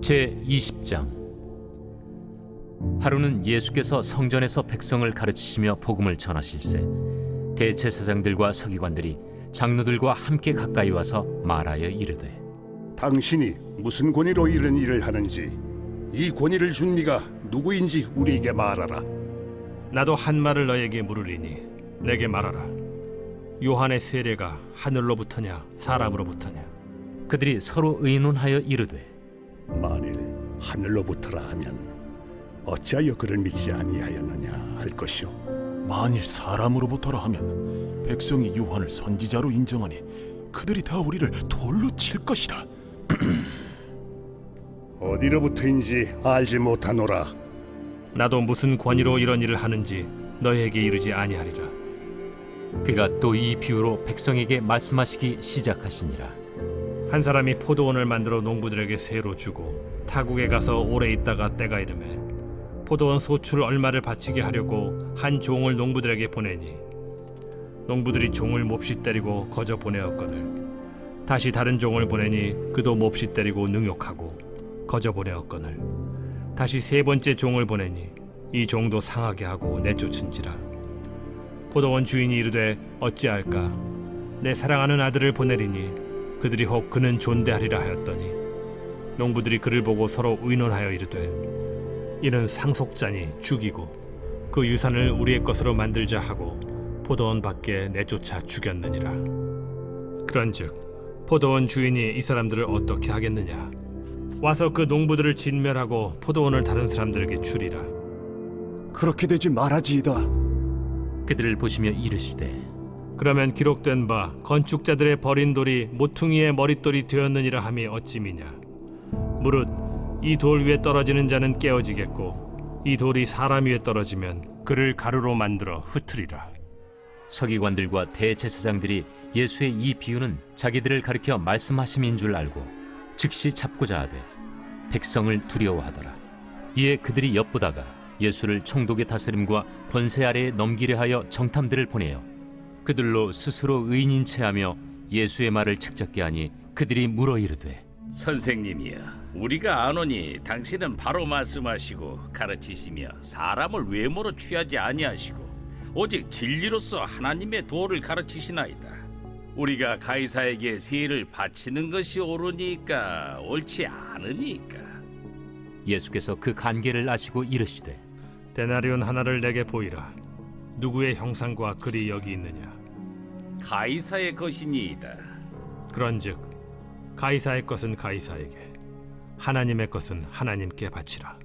제20장. 하루는 예수께서 성전에서 백성을 가르치시며 복음을 전하실세 대제사장들과 서기관들이 장로들과 함께 가까이 와서 말하여 이르되, 당신이 무슨 권위로 이런 일을 하는지, 이 권위를 준 네가 누구인지 우리에게 말하라. 나도 한 말을 너에게 물으리니 내게 말하라. 요한의 세례가 하늘로부터냐 사람으로부터냐? 그들이 서로 의논하여 이르되, 만일 하늘로부터라 하면 어찌하여 그를 믿지 아니하였느냐 할 것이요, 만일 사람으로부터라 하면 백성이 요한을 선지자로 인정하니 그들이 다 우리를 돌로 칠 것이라. 어디로부터인지 알지 못하노라. 나도 무슨 권위로 이런 일을 하는지 너에게 이르지 아니하리라. 그가 또 이 비유로 백성에게 말씀하시기 시작하시니라. 한 사람이 포도원을 만들어 농부들에게 세로 주고 타국에 가서 오래 있다가 때가 이르매 포도원 소출 얼마를 바치게 하려고 한 종을 농부들에게 보내니 농부들이 종을 몹시 때리고 거저 보내었거늘 다시 다른 종을 보내니 그도 몹시 때리고 능욕하고 거저 보내었거늘 다시 세 번째 종을 보내니 이 종도 상하게 하고 내쫓은지라. 포도원 주인이 이르되 어찌할까? 내 사랑하는 아들을 보내리니 그들이 혹 그는 존대하리라 하였더니 농부들이 그를 보고 서로 의논하여 이르되, 이는 상속자니 죽이고 그 유산을 우리의 것으로 만들자 하고 포도원 밖에 내쫓아 죽였느니라. 그런즉 포도원 주인이 이 사람들을 어떻게 하겠느냐? 와서 그 농부들을 진멸하고 포도원을 다른 사람들에게 주리라. 그렇게 되지 말아지이다. 그들을 보시며 이르시되, 그러면 기록된 바 건축자들의 버린 돌이 모퉁이의 머릿돌이 되었느니라 함이 어찌미냐? 무릇 이 돌 위에 떨어지는 자는 깨어지겠고 이 돌이 사람 위에 떨어지면 그를 가루로 만들어 흩으리라. 서기관들과 대제사장들이 예수의 이 비유는 자기들을 가리켜 말씀하심인 줄 알고 즉시 잡고자 하되 백성을 두려워하더라. 이에 그들이 엿보다가 예수를 총독의 다스림과 권세 아래에 넘기려 하여 정탐들을 보내어 그들로 스스로 의인인 체하며 예수의 말을 책잡게 하니 그들이 물어 이르되, 선생님이여, 우리가 아노니 당신은 바로 말씀하시고 가르치시며 사람을 외모로 취하지 아니하시고 오직 진리로서 하나님의 도를 가르치시나이다. 우리가 가이사에게 세를 바치는 것이 옳으니까 옳지 않으니까. 예수께서 그 관계를 아시고 이르시되, 데나리온 하나를 내게 보이라. 누구의 형상과 글이 여기 있느냐? 가이사의 것이니이다. 그런즉 가이사의 것은 가이사에게, 하나님의 것은 하나님께 바치라.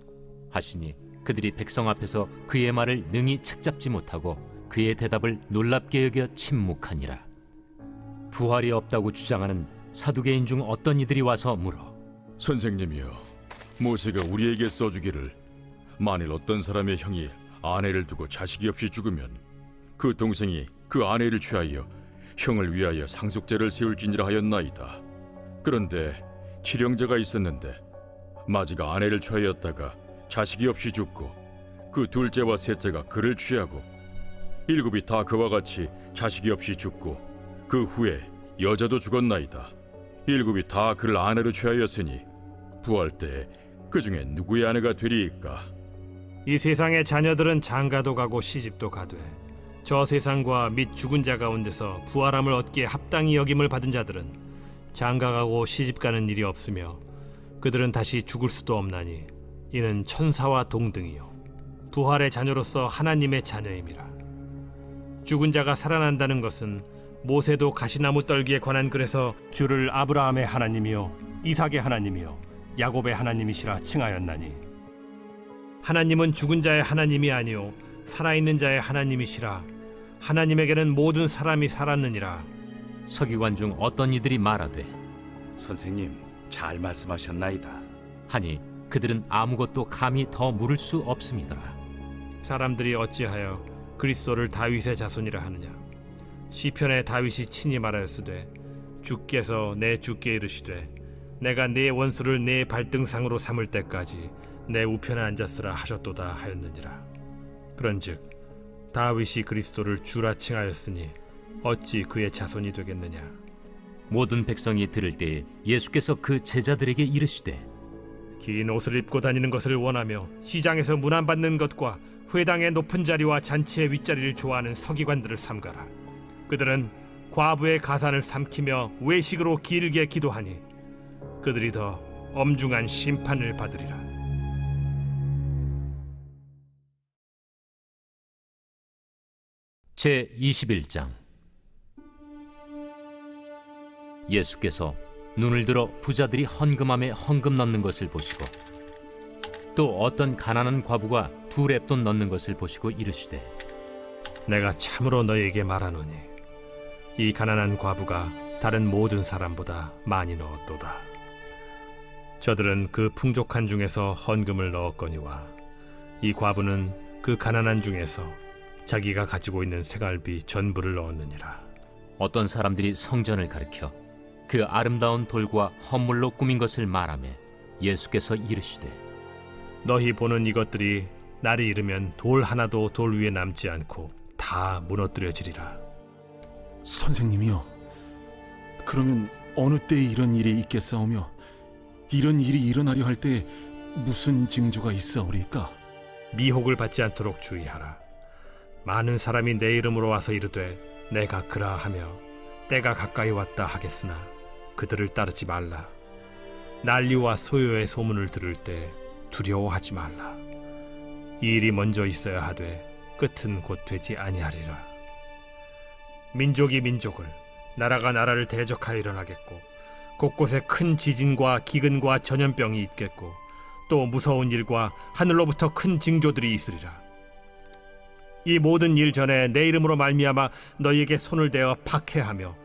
하시니 그들이 백성 앞에서 그의 말을 능히 책잡지 못하고 그의 대답을 놀랍게 여겨 침묵하니라. 부활이 없다고 주장하는 사두개인 중 어떤 이들이 와서 물어, 선생님이여, 모세가 우리에게 써주기를 만일 어떤 사람의 형이 아내를 두고 자식이 없이 죽으면 그 동생이 그 아내를 취하여 형을 위하여 상속제를 세울지니라 하였나이다. 그런데 칠형제가 있었는데 마지가 아내를 취하였다가 자식이 없이 죽고 그 둘째와 셋째가 그를 취하고 일곱이 다 그와 같이 자식이 없이 죽고 그 후에 여자도 죽었나이다. 일곱이 다 그를 아내로 취하였으니 부활 때에 그 중에 누구의 아내가 되리이까? 이 세상의 자녀들은 장가도 가고 시집도 가되 저 세상과 및 죽은 자 가운데서 부활함을 얻기에 합당히 여김을 받은 자들은 장가가고 시집가는 일이 없으며 그들은 다시 죽을 수도 없나니 이는 천사와 동등이요 부활의 자녀로서 하나님의 자녀임이라. 죽은 자가 살아난다는 것은 모세도 가시나무 떨기에 관한 글에서 주를 아브라함의 하나님이요 이삭의 하나님이요 야곱의 하나님이시라 칭하였나니, 하나님은 죽은 자의 하나님이 아니요 살아있는 자의 하나님이시라. 하나님에게는 모든 사람이 살았느니라. 서기관 중 어떤 이들이 말하되, 선생님, 잘 말씀하셨나이다. 하니 그들은 아무것도 감히 더 물을 수 없음이더라. 사람들이 어찌하여 그리스도를 다윗의 자손이라 하느냐? 시편에 다윗이 친히 말하였으되 주께서 내 주께 이르시되 내가 네 원수를 네 발등상으로 삼을 때까지 내 우편에 앉았으라 하셨도다 하였느니라. 그런즉 다윗이 그리스도를 주라 칭하였으니 어찌 그의 자손이 되겠느냐? 모든 백성이 들을 때에 예수께서 그 제자들에게 이르시되, 긴 옷을 입고 다니는 것을 원하며 시장에서 문안받는 것과 회당의 높은 자리와 잔치의 윗자리를 좋아하는 서기관들을 삼가라. 그들은 과부의 가산을 삼키며 외식으로 길게 기도하니 그들이 더 엄중한 심판을 받으리라. 제 21장. 예수께서 눈을 들어 부자들이 헌금함에 헌금 넣는 것을 보시고 또 어떤 가난한 과부가 2렙돈 넣는 것을 보시고 이르시되 내가 참으로 너희에게 말하노니 이 가난한 과부가 다른 모든 사람보다 많이 넣었도다. 저들은 그 풍족한 중에서 헌금을 넣었거니와 이 과부는 그 가난한 중에서 자기가 가지고 있는 생활비 전부를 넣었느니라. 어떤 사람들이 성전을 가리켜 그 아름다운 돌과 헌물로 꾸민 것을 말하며 예수께서 이르시되 너희 보는 이것들이 날이 이르면 돌 하나도 돌 위에 남지 않고 다 무너뜨려지리라. 선생님이요, 그러면 어느 때에 이런 일이 있겠사오며 이런 일이 일어나려 할 때 무슨 징조가 있사오리까? 미혹을 받지 않도록 주의하라. 많은 사람이 내 이름으로 와서 이르되 내가 그라하며 때가 가까이 왔다 하겠으나 그들을 따르지 말라. 난리와 소요의 소문을 들을 때 두려워하지 말라. 이 일이 먼저 있어야 하되 끝은 곧 되지 아니하리라. 민족이 민족을, 나라가 나라를 대적하여 일어나겠고 곳곳에 큰 지진과 기근과 전염병이 있겠고 또 무서운 일과 하늘로부터 큰 징조들이 있으리라. 이 모든 일 전에 내 이름으로 말미암아 너희에게 손을 대어 박해하며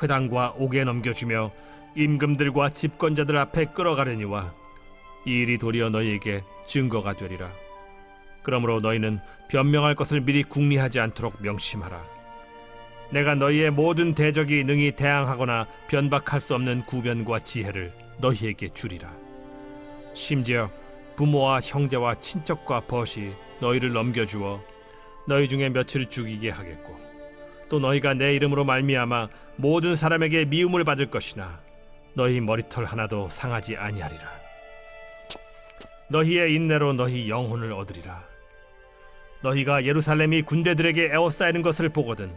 회당과 옥에 넘겨주며 임금들과 집권자들 앞에 끌어가려니와 이 일이 도리어 너희에게 증거가 되리라. 그러므로 너희는 변명할 것을 미리 궁리하지 않도록 명심하라. 내가 너희의 모든 대적이 능히 대항하거나 변박할 수 없는 구변과 지혜를 너희에게 주리라. 심지어 부모와 형제와 친척과 벗이 너희를 넘겨주어 너희 중에 며칠 죽이게 하겠고 또 너희가 내 이름으로 말미암아 모든 사람에게 미움을 받을 것이나 너희 머리털 하나도 상하지 아니하리라. 너희의 인내로 너희 영혼을 얻으리라. 너희가 예루살렘이 군대들에게 에워싸이는 것을 보거든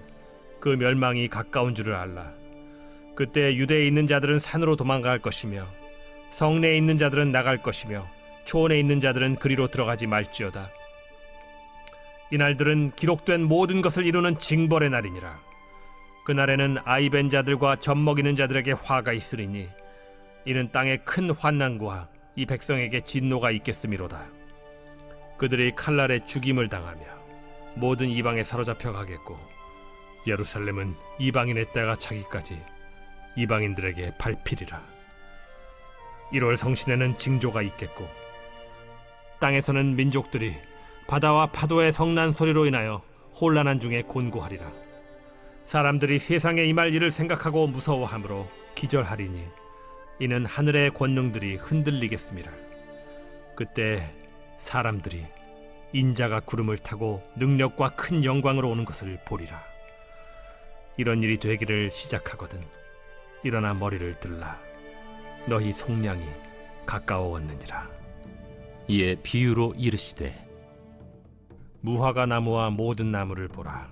그 멸망이 가까운 줄을 알라. 그때 유대에 있는 자들은 산으로 도망갈 것이며 성내에 있는 자들은 나갈 것이며 초원에 있는 자들은 그리로 들어가지 말지어다. 이날들은 기록된 모든 것을 이루는 징벌의 날이니라. 그날에는 아이벤 자들과 젖먹이는 자들에게 화가 있으리니 이는 땅에 큰 환난과 이 백성에게 진노가 있겠음이로다. 그들이 칼날에 죽임을 당하며 모든 이방에 사로잡혀 가겠고 예루살렘은 이방인의 때가 차기까지 이방인들에게 밟히리라. 1월 성신에는 징조가 있겠고 땅에서는 민족들이 바다와 파도의 성난 소리로 인하여 혼란한 중에 곤고하리라. 사람들이 세상에 임할 일을 생각하고 무서워하므로 기절하리니 이는 하늘의 권능들이 흔들리겠습니다. 그때 사람들이 인자가 구름을 타고 능력과 큰 영광으로 오는 것을 보리라. 이런 일이 되기를 시작하거든 일어나 머리를 들라. 너희 속량이 가까워왔느니라. 이에 비유로 이르시되 무화과 나무와 모든 나무를 보라.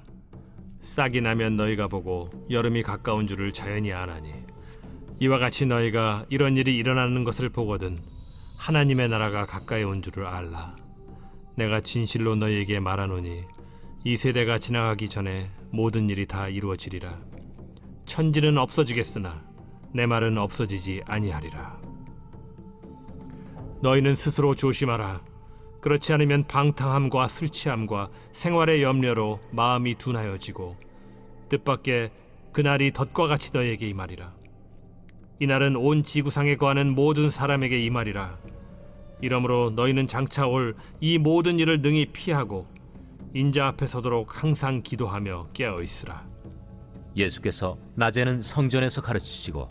싹이 나면 너희가 보고 여름이 가까운 줄을 자연히 아나니 이와 같이 너희가 이런 일이 일어나는 것을 보거든 하나님의 나라가 가까이 온 줄을 알라. 내가 진실로 너희에게 말하노니 이 세대가 지나가기 전에 모든 일이 다 이루어지리라. 천지는 없어지겠으나 내 말은 없어지지 아니하리라. 너희는 스스로 조심하라. 그렇지 않으면 방탕함과 술 취함과 생활의 염려로 마음이 둔하여지고 뜻밖의 그날이 덫과 같이 너희에게 임하리라. 이날은 온 지구상에 거하는 모든 사람에게 임하리라. 이러므로 너희는 장차 올 이 모든 일을 능히 피하고 인자 앞에 서도록 항상 기도하며 깨어있으라. 예수께서 낮에는 성전에서 가르치시고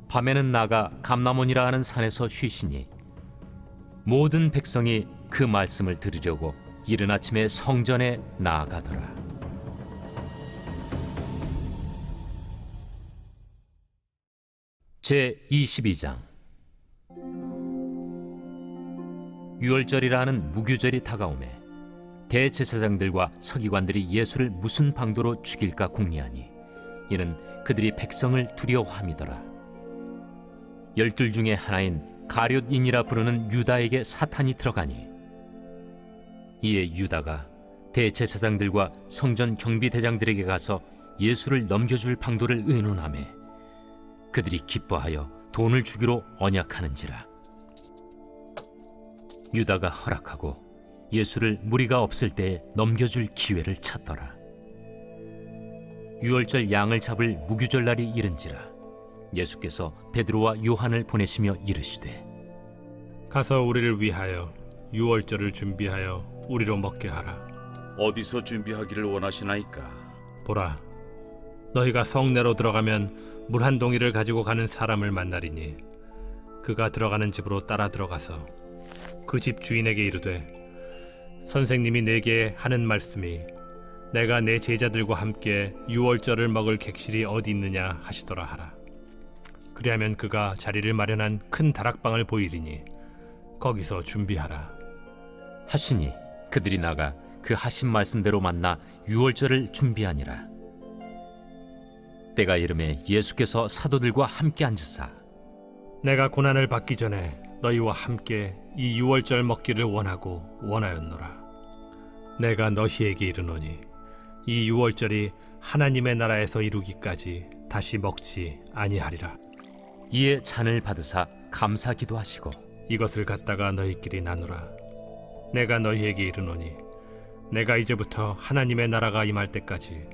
밤에는 나가 감람원이라 하는 산에서 쉬시니 모든 백성이 그 말씀을 들으려고 이른 아침에 성전에 나아가더라. 제 22장. 유월절이라는 무교절이 다가오매 대제사장들과 서기관들이 예수를 무슨 방도로 죽일까 궁리하니 이는 그들이 백성을 두려워함이더라. 12 중에 하나인 가룟인이라 부르는 유다에게 사탄이 들어가니 이에 유다가 대제사장들과 성전 경비대장들에게 가서 예수를 넘겨줄 방도를 의논하매 그들이 기뻐하여 돈을 주기로 언약하는지라. 유다가 허락하고 예수를 무리가 없을 때에 넘겨줄 기회를 찾더라. 유월절 양을 잡을 무교절 날이 이른지라. 예수께서 베드로와 요한을 보내시며 이르시되 가서 우리를 위하여 유월절을 준비하여 우리로 먹게 하라. 어디서 준비하기를 원하시나이까? 보라, 너희가 성내로 들어가면 물 한 동이를 가지고 가는 사람을 만나리니 그가 들어가는 집으로 따라 들어가서 그 집 주인에게 이르되 선생님이 내게 하는 말씀이 내가 내 제자들과 함께 유월절을 먹을 객실이 어디 있느냐 하시더라 하라. 그리하면 그가 자리를 마련한 큰 다락방을 보이리니 거기서 준비하라. 하시니 그들이 나가 그 하신 말씀대로 만나 유월절을 준비하니라. 때가 이르매 예수께서 사도들과 함께 앉으사 내가 고난을 받기 전에 너희와 함께 이 유월절 먹기를 원하였노라. 내가 너희에게 이르노니 이 유월절이 하나님의 나라에서 이루기까지 다시 먹지 아니하리라. 이에 잔을 받으사 감사 기도하시고 이것을 갖다가 너희끼리 나누라. 내가 너희에게 이르노니 내가 이제부터 하나님의 나라가 임할 때까지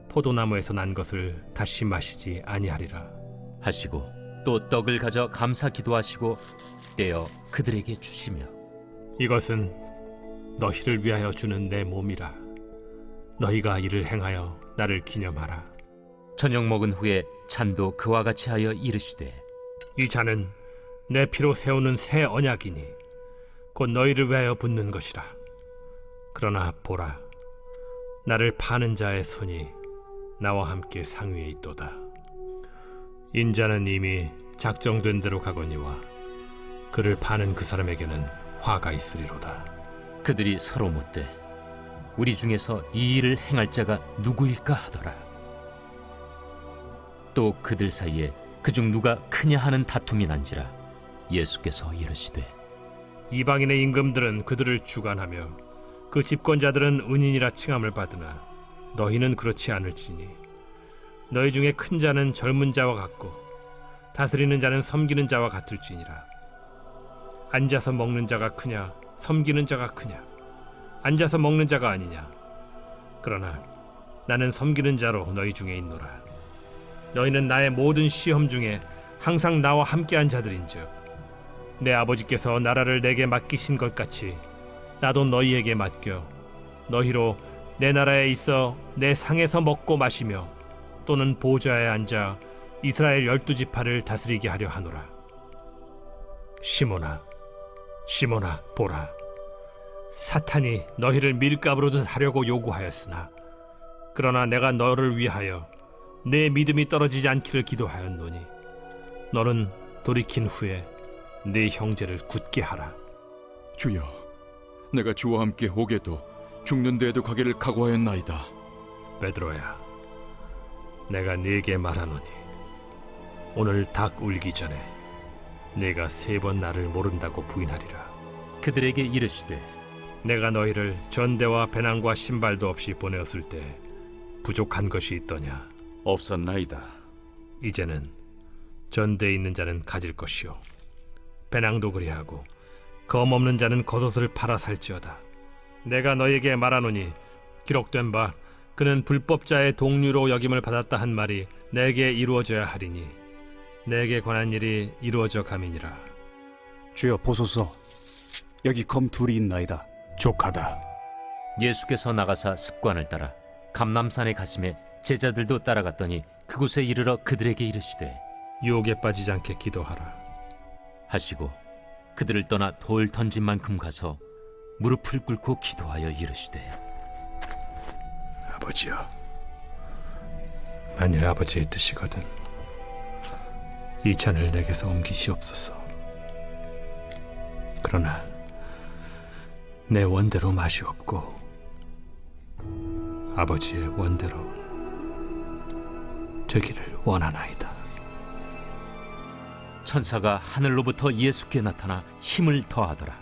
포도나무에서 난 것을 다시 마시지 아니하리라. 하시고 또 떡을 가져 감사 기도하시고 떼어 그들에게 주시며 이것은 너희를 위하여 주는 내 몸이라. 너희가 이를 행하여 나를 기념하라. 저녁 먹은 후에 잔도 그와 같이 하여 이르시되 이 잔은 내 피로 세우는 새 언약이니 곧 너희를 위하여 붓는 것이라. 그러나 보라, 나를 파는 자의 손이 나와 함께 상위에 있도다. 인자는 이미 작정된 대로 가거니와 그를 파는 그 사람에게는 화가 있으리로다. 그들이 서로 묻되 우리 중에서 이 일을 행할 자가 누구일까 하더라. 또 그들 사이에 그중 누가 크냐 하는 다툼이 난지라. 예수께서 이르시되 이방인의 임금들은 그들을 주관하며 그 집권자들은 은인이라 칭함을 받으나 너희는 그렇지 않을지니 너희 중에 큰 자는 젊은 자와 같고 다스리는 자는 섬기는 자와 같을지니라. 앉아서 먹는 자가 크냐 섬기는 자가 크냐? 앉아서 먹는 자가 아니냐? 그러나 나는 섬기는 자로 너희 중에 있노라. 너희는 나의 모든 시험 중에 항상 나와 함께한 자들인즉 내 아버지께서 나라를 내게 맡기신 것 같이 나도 너희에게 맡겨 너희로 내 나라에 있어 내 상에서 먹고 마시며 또는 보좌에 앉아 이스라엘 12지파를 다스리게 하려 하노라. 시몬아, 시몬아, 보라, 사탄이 너희를 밀가부르듯 하려고 요구하였으나 그러나 내가 너를 위하여 내 믿음이 떨어지지 않기를 기도하였노니 너는 돌이킨 후에 네 형제를 굳게 하라. 주여, 내가 주와 함께 오게도 죽는 데에도 가기를 각오하였나이다. 베드로야, 내가 네게 말하노니 오늘 닭 울기 전에 네가 3번 나를 모른다고 부인하리라. 그들에게 이르시되 내가 너희를 전대와 배낭과 신발도 없이 보내었을 때 부족한 것이 있더냐? 없었나이다. 이제는 전대에 있는 자는 가질 것이요 배낭도 그리하고 검 없는 자는 겉옷을 팔아 살지어다. 내가 너에게 말하노니 기록된 바 그는 불법자의 동류로 여김을 받았다 한 말이 내게 이루어져야 하리니 내게 관한 일이 이루어져 감이니라. 주여 보소서, 여기 검 둘이 있나이다. 족하다. 예수께서 나가사 습관을 따라 감람산에 가심에 제자들도 따라갔더니 그곳에 이르러 그들에게 이르시되 유혹에 빠지지 않게 기도하라. 하시고 그들을 떠나 돌 던진 만큼 가서 무릎을 꿇고 기도하여 이르시되 아버지여, 만일 아버지의 뜻이거든 이 잔을 내게서 옮기시옵소서. 그러나 내 원대로 맛이 없고 아버지의 원대로 되기를 원하나이다. 천사가 하늘로부터 예수께 나타나 힘을 더하더라.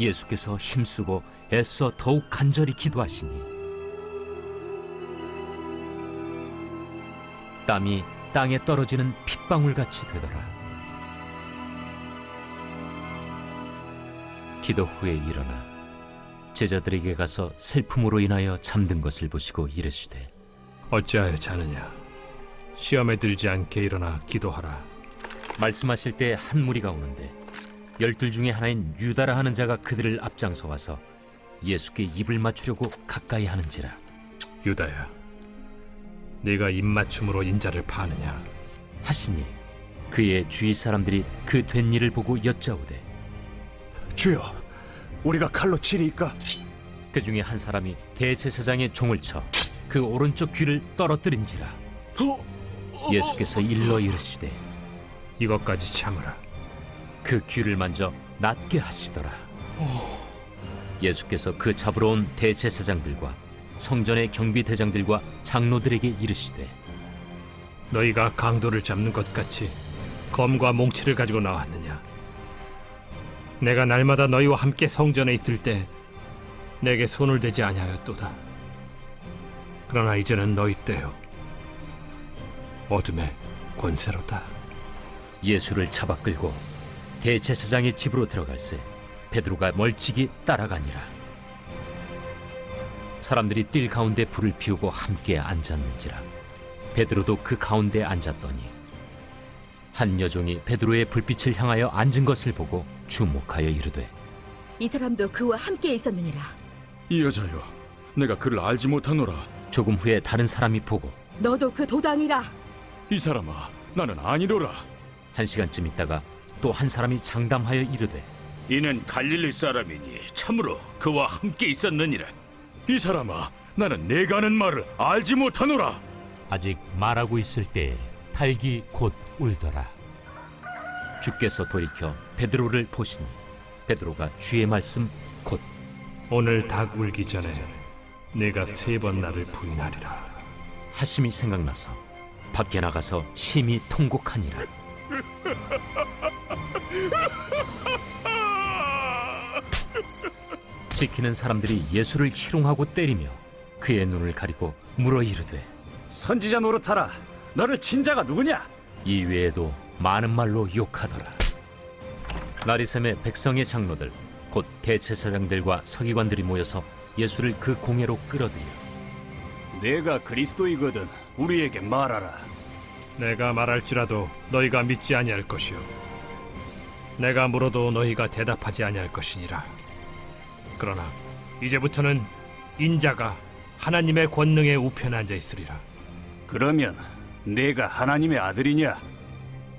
예수께서 힘쓰고 애써 더욱 간절히 기도하시니 땀이 땅에 떨어지는 핏방울같이 되더라. 기도 후에 일어나 제자들에게 가서 슬픔으로 인하여 잠든 것을 보시고 이르시되 어찌하여 자느냐? 시험에 들지 않게 일어나 기도하라. 말씀하실 때 한 무리가 오는데 12 중에 하나인 유다라 하는 자가 그들을 앞장서 와서 예수께 입을 맞추려고 가까이 하는지라. 유다야, 네가 입맞춤으로 인자를 파느냐? 하시니 그의 주위 사람들이 그 된 일을 보고 여짜오되 주여, 우리가 칼로 치리이까? 그 중에 한 사람이 대제사장의 종을 쳐 그 오른쪽 귀를 떨어뜨린지라. 예수께서 일러 이르시되 이것까지 참으라. 그 귀를 만져 낫게 하시더라. 예수께서 그 잡으러 온 대제사장들과 성전의 경비대장들과 장로들에게 이르시되 너희가 강도를 잡는 것 같이 검과 몽치를 가지고 나왔느냐? 내가 날마다 너희와 함께 성전에 있을 때 내게 손을 대지 아니하였도다. 그러나 이제는 너희 때요 어둠의 권세로다. 예수를 잡아 끌고 대제사장의 집으로 들어갈새 베드로가 멀찍이 따라가니라. 사람들이 뜰 가운데 불을 피우고 함께 앉았는지라. 베드로도 그 가운데 앉았더니 한 여종이 베드로의 불빛을 향하여 앉은 것을 보고 주목하여 이르되 이 사람도 그와 함께 있었느니라. 이 여자여, 내가 그를 알지 못하노라. 조금 후에 다른 사람이 보고 너도 그 도당이라. 이 사람아, 나는 아니로라. 1시간쯤 있다가 또 한 사람이 장담하여 이르되 이는 갈릴리 사람이니 참으로 그와 함께 있었느니라. 이 사람아, 나는 내가 하는 말을 알지 못하노라. 아직 말하고 있을 때에 닭이 곧 울더라. 주께서 돌이켜 베드로를 보시니 베드로가 주의 말씀 곧 오늘 닭 울기 전에 내가 3번 나를 부인하리라 하심이 생각나서 밖에 나가서 심히 통곡하니라. 지키는 사람들이 예수를 희롱하고 때리며 그의 눈을 가리고 물어 이르되 선지자 노릇하라. 너를 친 자가 누구냐? 이 외에도 많은 말로 욕하더라. 나리샘의 백성의 장로들 곧 대제사장들과 서기관들이 모여서 예수를 그 공회로 끌어들여 내가 그리스도이거든 우리에게 말하라. 내가 말할지라도 너희가 믿지 아니할 것이요 내가 물어도 너희가 대답하지 아니할 것이니라. 그러나 이제부터는 인자가 하나님의 권능에 우편에 앉아 있으리라. 그러면 내가 하나님의 아들이냐?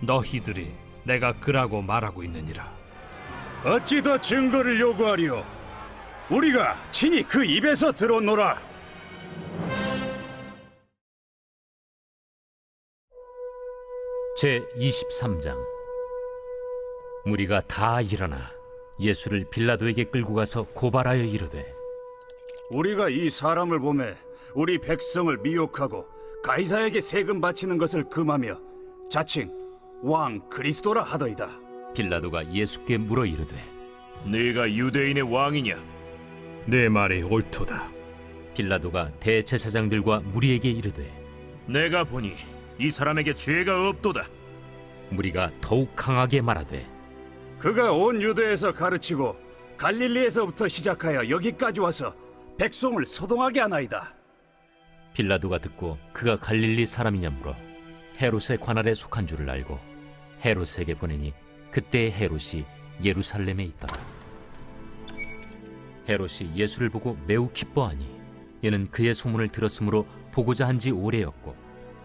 너희들이 내가 그라고 말하고 있느니라. 어찌 더 증거를 요구하리요? 우리가 친히 그 입에서 들었노라. 제23장 무리가 다 일어나 예수를 빌라도에게 끌고 가서 고발하여 이르되 우리가 이 사람을 보매 우리 백성을 미혹하고 가이사에게 세금 바치는 것을 금하며 자칭 왕 그리스도라 하더이다. 빌라도가 예수께 물어 이르되 네가 유대인의 왕이냐? 내 말이 옳도다. 빌라도가 대제사장들과 무리에게 이르되 내가 보니 이 사람에게 죄가 없도다. 무리가 더욱 강하게 말하되 그가 온 유대에서 가르치고 갈릴리에서부터 시작하여 여기까지 와서 백성을 소동하게 하나이다. 빌라도가 듣고 그가 갈릴리 사람이냐 물어 헤롯의 관할에 속한 줄을 알고 헤롯에게 보내니 그때 헤롯이 예루살렘에 있더라. 헤롯이 예수를 보고 매우 기뻐하니 이는 그의 소문을 들었으므로 보고자 한 지 오래였고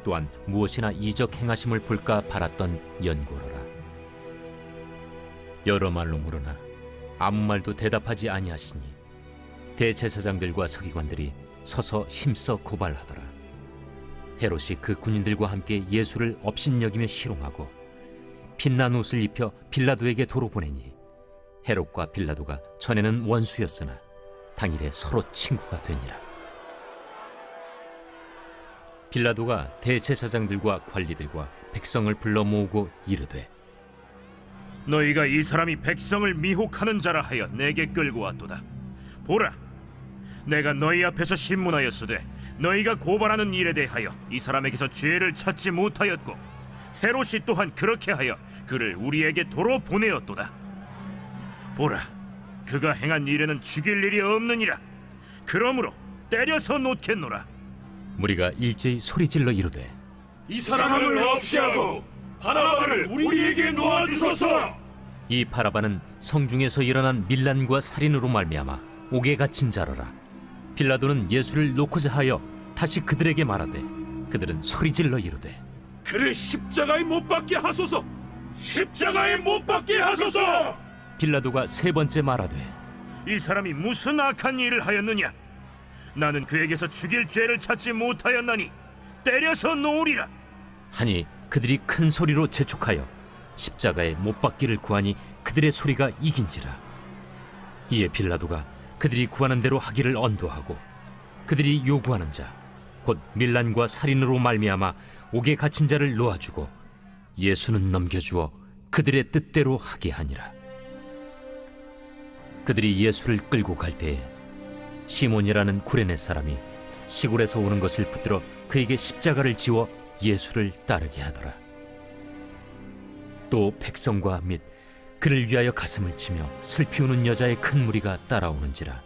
또한 무엇이나 이적 행하심을 볼까 바랐던 연고로라. 여러 말로 물으나 아무 말도 대답하지 아니하시니 대제사장들과 서기관들이 서서 힘써 고발하더라. 헤롯이 그 군인들과 함께 예수를 업신여기며 희롱하고 빛난 옷을 입혀 빌라도에게 도로 보내니 헤롯과 빌라도가 전에는 원수였으나 당일에 서로 친구가 되니라. 빌라도가 대제사장들과 관리들과 백성을 불러 모으고 이르되, 너희가 이 사람이 백성을 미혹하는 자라 하여 내게 끌고 왔도다. 보라, 내가 너희 앞에서 신문하였으되 너희가 고발하는 일에 대하여 이 사람에게서 죄를 찾지 못하였고 헤롯이 또한 그렇게 하여 그를 우리에게 도로 보내었도다. 보라, 그가 행한 일에는 죽일 일이 없느니라. 그러므로 때려서 놓겠노라. 무리가 일제히 소리질러 이르되, 이 사람을 없이 하고 바라바를 우리에게 놓아주소서. 이 바라바는 성중에서 일어난 밀란과 살인으로 말미암아 옥에 갇힌 자라라. 빌라도는 예수를 놓고자 하여 다시 그들에게 말하되, 그들은 소리질러 이르되, 그를 십자가에 못 박게 하소서. 십자가에 못 박게 하소서. 빌라도가 세 번째 말하되, 이 사람이 무슨 악한 일을 하였느냐? 나는 그에게서 죽일 죄를 찾지 못하였나니 때려서 놓으리라. 하니 그들이 큰 소리로 재촉하여 십자가에 못 박기를 구하니 그들의 소리가 이긴지라. 이에 빌라도가 그들이 구하는 대로 하기를 언도하고 그들이 요구하는 자 곧 밀란과 살인으로 말미암아 옥에 갇힌 자를 놓아주고 예수는 넘겨주어 그들의 뜻대로 하게 하니라. 그들이 예수를 끌고 갈 때에 시몬이라는 구레네 사람이 시골에서 오는 것을 붙들어 그에게 십자가를 지워 예수를 따르게 하더라. 또 백성과 및 그를 위하여 가슴을 치며 슬피 우는 여자의 큰 무리가 따라오는지라.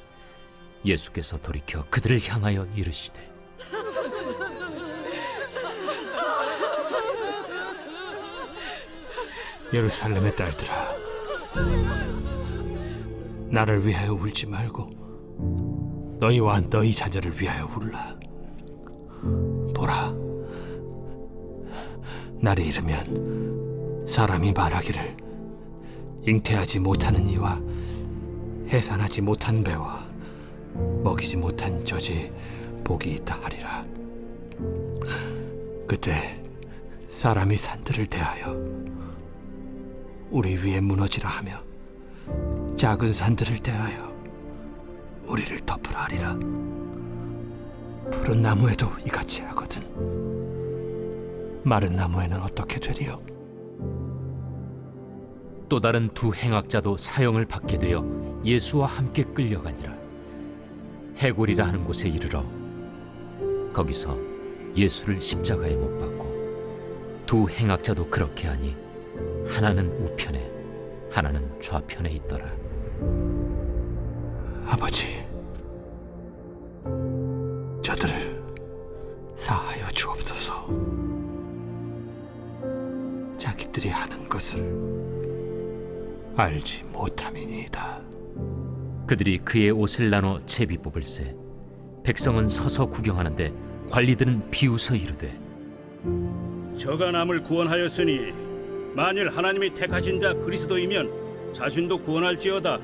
예수께서 돌이켜 그들을 향하여 이르시되, 예루살렘의 딸들아, 나를 위하여 울지 말고 너희와 너희 자녀를 위하여 울라. 보라, 날이 이르면 사람이 말하기를 잉태하지 못하는 이와 해산하지 못한 배와 먹이지 못한 젖이 복이 있다 하리라. 그때 사람이 산들을 대하여 우리 위에 무너지라 하며 작은 산들을 대하여 우리를 덮으라 하리라. 푸른 나무에도 이같이 하거든 마른 나무에는 어떻게 되리요? 또 다른 두 행악자도 사형을 받게 되어 예수와 함께 끌려가니라. 해골이라 하는 곳에 이르러 거기서 예수를 십자가에 못 박고 두 행악자도 그렇게 하니 하나는 우편에 하나는 좌편에 있더라. 아버지, 저들을 사하여 주옵소서. 자기들이 하는 것을 알지 못함이니이다. 그들이 그의 옷을 나눠 제비 뽑을세. 백성은 서서 구경하는데 관리들은 비웃어 이르되, 저가 남을 구원하였으니 만일 하나님이 택하신 자 그리스도이면 자신도 구원할지어다.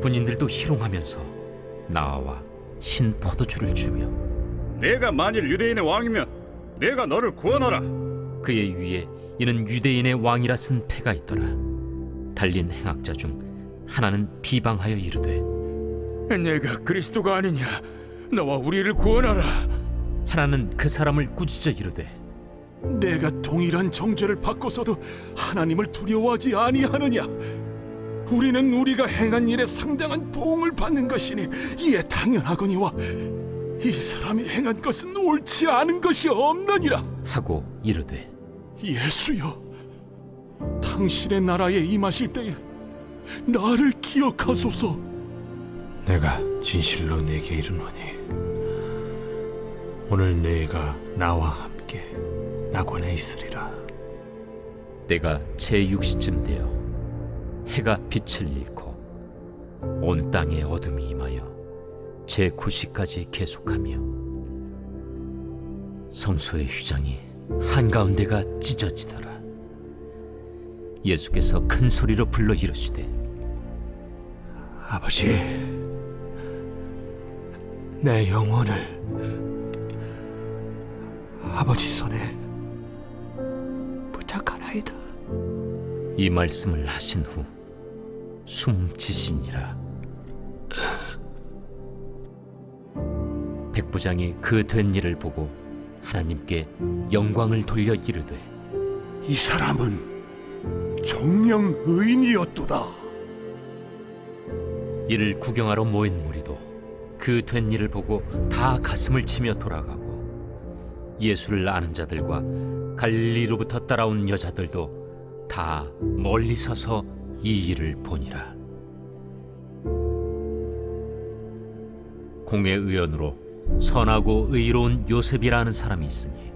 군인들도 희롱하면서 나와 신 포도주를 주며 내가 만일 유대인의 왕이면 내가 너를 구원하라. 그의 위에 이는 유대인의 왕이라 쓴 패가 있더라. 달린 행악자 중 하나는 비방하여 이르되, 내가 그리스도가 아니냐? 너와 우리를 구원하라. 하나는 그 사람을 꾸짖어 이르되, 내가 동일한 정죄를 받고서도 하나님을 두려워하지 아니하느냐? 우리는 우리가 행한 일에 상당한 보응을 받는 것이니 이에 당연하거니와 이 사람이 행한 것은 옳지 않은 것이 없느니라 하고 이르되, 예수여, 당신의 나라에 임하실 때에 나를 기억하소서. 내가 진실로 네게 이르노니 오늘 네가 나와 함께 낙원에 있으리라. 때가 제6시쯤 되어 해가 빛을 잃고 온 땅에 어둠이 임하여 제9시까지 계속하며 성소의 휘장이 한가운데가 찢어지더라. 예수께서 큰 소리로 불러 이르시되, 아버지, 내 영혼을 아버지 손에 부탁하나이다. 이 말씀을 하신 후 숨지시니라. 백부장이 그 된 일을 보고 하나님께 영광을 돌려 이르되 이 사람은 정령 의인이었도다. 이를 구경하러 모인 무리도 그 된 일을 보고 다 가슴을 치며 돌아가고 예수를 아는 자들과 갈릴리로부터 따라온 여자들도 다 멀리 서서 이 일을 보니라. 공회 의원으로 선하고 의로운 요셉이라는 사람이 있으니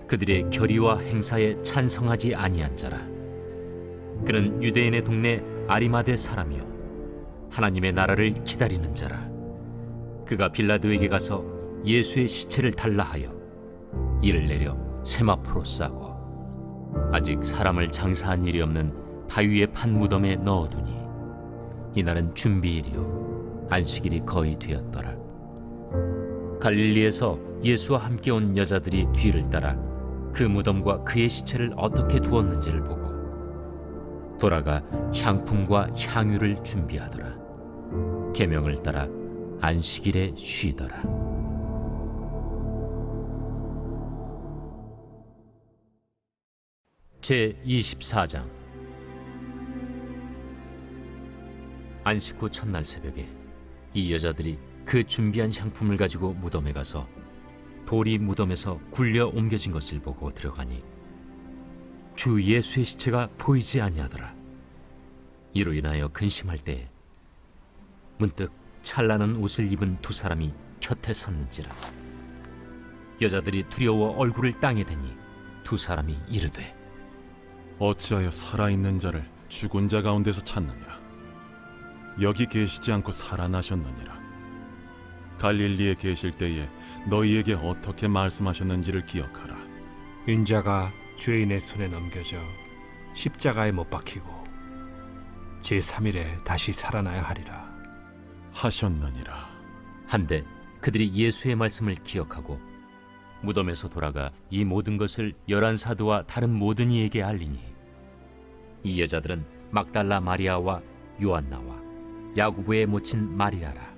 그들의 결의와 행사에 찬성하지 아니한 자라. 그는 유대인의 동네 아리마대 사람이요 하나님의 나라를 기다리는 자라. 그가 빌라도에게 가서 예수의 시체를 달라 하여 이를 내려 세마포로 싸고 아직 사람을 장사한 일이 없는 바위에 판 무덤에 넣어두니 이날은 준비일이요 안식일이 거의 되었더라. 갈릴리에서 예수와 함께 온 여자들이 뒤를 따라 그 무덤과 그의 시체를 어떻게 두었는지를 보고 돌아가 향품과 향유를 준비하더라. 계명을 따라 안식일에 쉬더라. 제24장. 안식 후 첫날 새벽에 이 여자들이 그 준비한 향품을 가지고 무덤에 가서 돌이 무덤에서 굴려 옮겨진 것을 보고 들어가니 주 예수의 시체가 보이지 아니하더라. 이로 인하여 근심할 때에 문득 찬란한 옷을 입은 두 사람이 곁에 섰는지라. 여자들이 두려워 얼굴을 땅에 대니 두 사람이 이르되 어찌하여 살아있는 자를 죽은 자 가운데서 찾느냐? 여기 계시지 않고 살아나셨느니라. 갈릴리에 계실 때에 너희에게 어떻게 말씀하셨는지를 기억하라. 인자가 죄인의 손에 넘겨져 십자가에 못 박히고 제3일에 다시 살아나야 하리라 하셨느니라. 한데 그들이 예수의 말씀을 기억하고 무덤에서 돌아가 이 모든 것을 11사도와 다른 모든 이에게 알리니 이 여자들은 막달라 마리아와 요한나와 야고보의 모친 마리아라.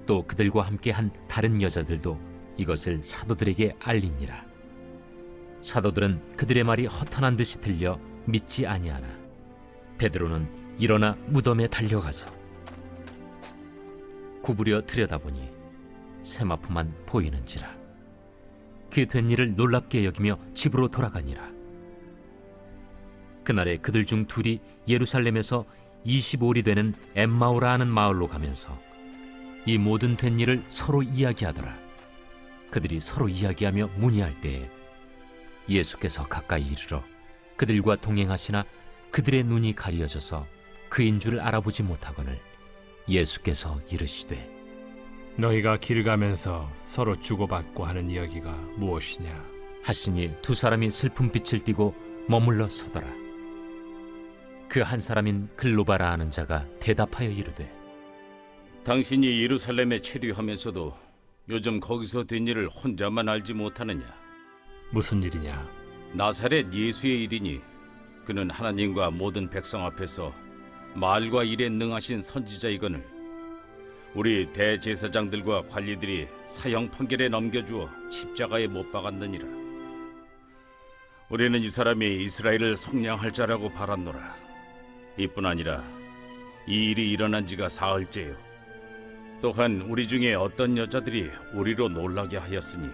또 그들과 함께 한 다른 여자들도 이것을 사도들에게 알리니라. 사도들은 그들의 말이 허탄한 듯이 들려 믿지 아니하나 베드로는 일어나 무덤에 달려가서 구부려 들여다보니 세마포만 보이는지라. 그 된 일을 놀랍게 여기며 집으로 돌아가니라. 그날에 그들 중 둘이 예루살렘에서 25里되는 엠마오라 하는 마을로 가면서 이 모든 된 일을 서로 이야기하더라. 그들이 서로 이야기하며 문의할 때에 예수께서 가까이 이르러 그들과 동행하시나 그들의 눈이 가리어져서 그인 줄 알아보지 못하거늘 예수께서 이르시되 너희가 길 가면서 서로 주고받고 하는 이야기가 무엇이냐? 하시니 두 사람이 슬픈 빛을 띠고 머물러 서더라. 그 한 사람인 글로바라 하는 자가 대답하여 이르되 당신이 예루살렘에 체류하면서도 요즘 거기서 된 일을 혼자만 알지 못하느냐? 무슨 일이냐? 나사렛 예수의 일이니 그는 하나님과 모든 백성 앞에서 말과 일에 능하신 선지자이거늘 우리 대제사장들과 관리들이 사형 판결에 넘겨주어 십자가에 못 박았느니라. 우리는 이 사람이 이스라엘을 속량할 자라고 바랐노라. 이뿐 아니라 이 일이 일어난 지가 사흘째요. 또한 우리 중에 어떤 여자들이 우리로 놀라게 하였으니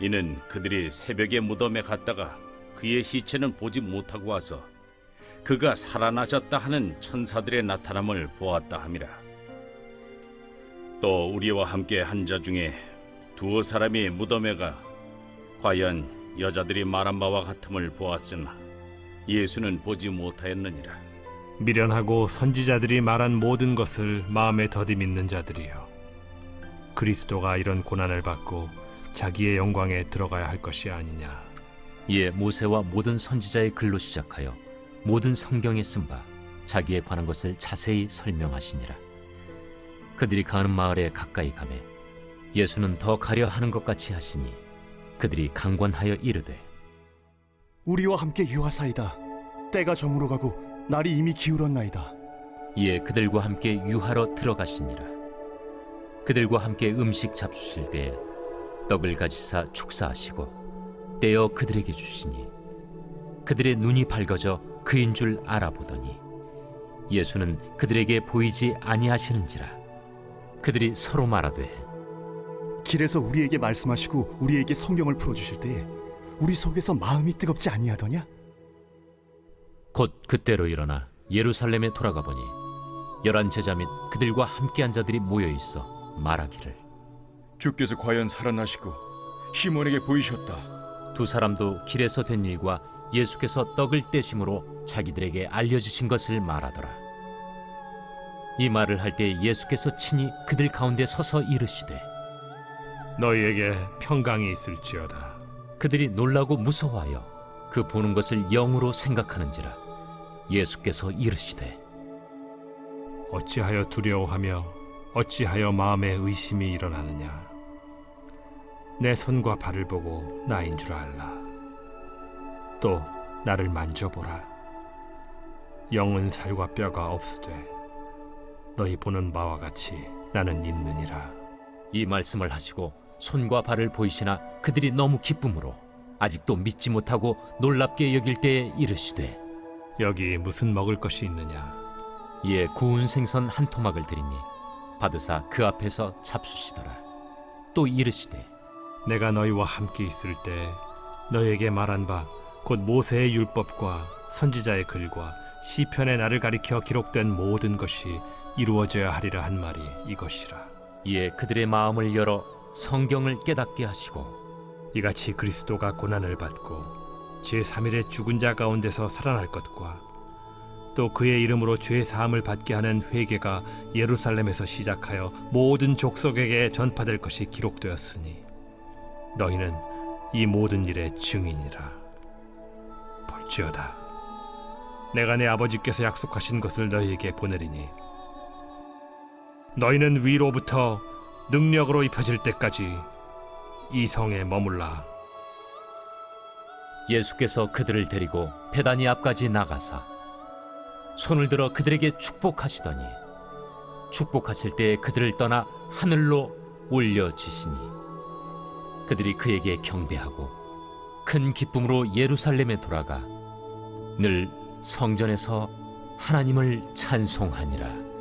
이는 그들이 새벽에 무덤에 갔다가 그의 시체는 보지 못하고 와서 그가 살아나셨다 하는 천사들의 나타남을 보았다 함이라. 또 우리와 함께 한 자 중에 두어 사람이 무덤에 가 과연 여자들이 말한 바와 같음을 보았으나 예수는 보지 못하였느니라. 미련하고 선지자들이 말한 모든 것을 마음에 더디 믿는 자들이여, 그리스도가 이런 고난을 받고 자기의 영광에 들어가야 할 것이 아니냐. 이에 모세와 모든 선지자의 글로 시작하여 모든 성경에 쓴 바 자기에 관한 것을 자세히 설명하시니라. 그들이 가는 마을에 가까이 가매 예수는 더 가려 하는 것 같이 하시니 그들이 강권하여 이르되 우리와 함께 유하사이다. 때가 저물어 가고 날이 이미 기울었나이다. 이에 그들과 함께 유하러 들어가시니라. 그들과 함께 음식 잡수실 때에 떡을 가지사 축사하시고 떼어 그들에게 주시니 그들의 눈이 밝아져 그인 줄 알아보더니 예수는 그들에게 보이지 아니하시는지라. 그들이 서로 말하되 길에서 우리에게 말씀하시고 우리에게 성경을 풀어주실 때에 우리 속에서 마음이 뜨겁지 아니하더냐? 곧 그때로 일어나 예루살렘에 돌아가 보니 11 제자 및 그들과 함께한 자들이 모여 있어 말하기를 주께서 과연 살아나시고 시몬에게 보이셨다. 두 사람도 길에서 된 일과 예수께서 떡을 떼심으로 자기들에게 알려주신 것을 말하더라. 이 말을 할 때 예수께서 친히 그들 가운데 서서 이르시되 너희에게 평강이 있을지어다. 그들이 놀라고 무서워하여 그 보는 것을 영으로 생각하는지라. 예수께서 이르시되 어찌하여 두려워하며 어찌하여 마음에 의심이 일어나느냐. 내 손과 발을 보고 나인 줄 알라. 또 나를 만져보라. 영은 살과 뼈가 없으되 너희 보는 바와 같이 나는 있느니라. 이 말씀을 하시고 손과 발을 보이시나 그들이 너무 기쁨으로 아직도 믿지 못하고 놀랍게 여길 때에 이르시되 여기 무슨 먹을 것이 있느냐. 이에 구운 생선 한 토막을 드리니 받으사 그 앞에서 잡수시더라. 또 이르시되 내가 너희와 함께 있을 때 너희에게 말한 바 곧 모세의 율법과 선지자의 글과 시편의 나를 가리켜 기록된 모든 것이 이루어져야 하리라 한 말이 이것이라. 이에 그들의 마음을 열어 성경을 깨닫게 하시고 이같이 그리스도가 고난을 받고 제3일에 죽은 자 가운데서 살아날 것과 또 그의 이름으로 죄 사함을 받게 하는 회개가 예루살렘에서 시작하여 모든 족속에게 전파될 것이 기록되었으니 너희는 이 모든 일의 증인이라. 볼지어다 내가 내 아버지께서 약속하신 것을 너희에게 보내리니 너희는 위로부터 능력으로 입혀질 때까지 이 성에 머물라. 예수께서 그들을 데리고 베다니 앞까지 나가사 손을 들어 그들에게 축복하시더니 축복하실 때에 그들을 떠나 하늘로 올려지시니 그들이 그에게 경배하고 큰 기쁨으로 예루살렘에 돌아가 늘 성전에서 하나님을 찬송하니라.